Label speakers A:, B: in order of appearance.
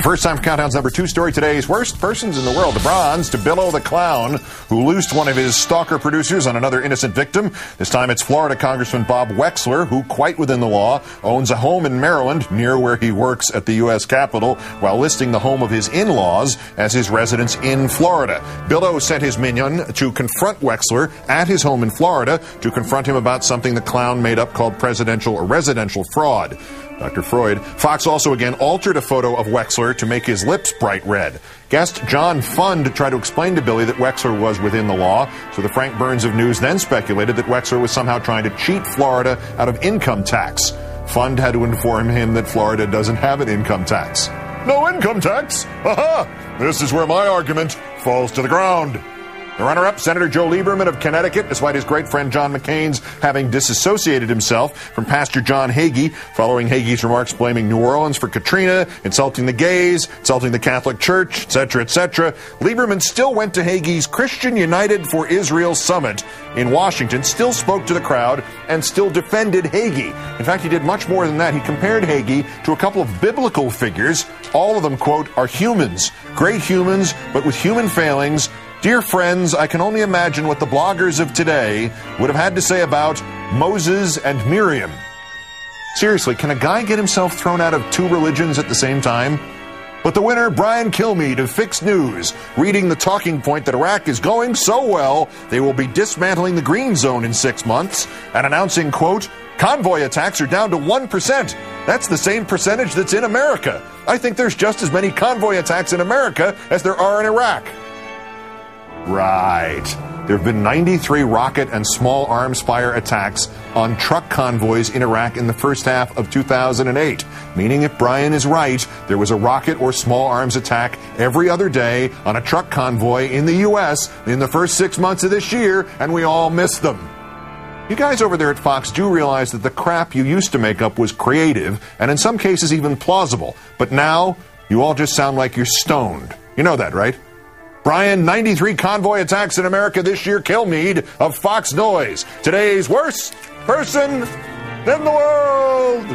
A: First time for Countdown's number 2 story, today's worst persons in the world. The bronze to Billo the Clown, who loosed one of his stalker producers on another innocent victim. This time it's Florida Congressman Bob Wexler, who, quite within the law, owns a home in Maryland near where he works at the U.S. Capitol, while listing the home of his in-laws as his residence in Florida. Billo sent his minion to confront Wexler at his home in Florida to confront him about something the clown made up called presidential or residential fraud. Dr. Freud. Fox also again altered a photo of Wexler to make his lips bright red. Guest John Fund tried to explain to Billy that Wexler was within the law, so the Frank Burns of News then speculated that Wexler was somehow trying to cheat Florida out of income tax. Fund had to inform him that Florida doesn't have an income tax. No income tax? Aha! This is where my argument falls to the ground. The runner-up, Senator Joe Lieberman of Connecticut, despite his great friend John McCain's having disassociated himself from Pastor John Hagee, following Hagee's remarks blaming New Orleans for Katrina, insulting the gays, insulting the Catholic Church, etc., etc. Lieberman still went to Hagee's Christian United for Israel Summit in Washington, still spoke to the crowd, and still defended Hagee. In fact, he did much more than that. He compared Hagee to a couple of biblical figures. All of them, quote, are humans, great humans, but with human failings. Dear friends, I can only imagine what the bloggers of today would have had to say about Moses and Miriam. Seriously, can a guy get himself thrown out of 2 religions at the same time? But the winner, Brian Kilmead of Fixed News, reading the talking point that Iraq is going so well, they will be dismantling the green zone in 6 months, and announcing, quote, convoy attacks are down to 1%. That's the same percentage that's in America. I think there's just as many convoy attacks in America as there are in Iraq. Right. There have been 93 rocket and small arms fire attacks on truck convoys in Iraq in the first half of 2008. Meaning, if Brian is right, there was a rocket or small arms attack every other day on a truck convoy in the U.S. in the first 6 months of this year, and we all missed them. You guys over there at Fox do realize that the crap you used to make up was creative, and in some cases even plausible. But now, you all just sound like you're stoned. You know that, right? Brian, 93 convoy attacks in America this year. Kilmead of Fox Noise. Today's worst person in the world.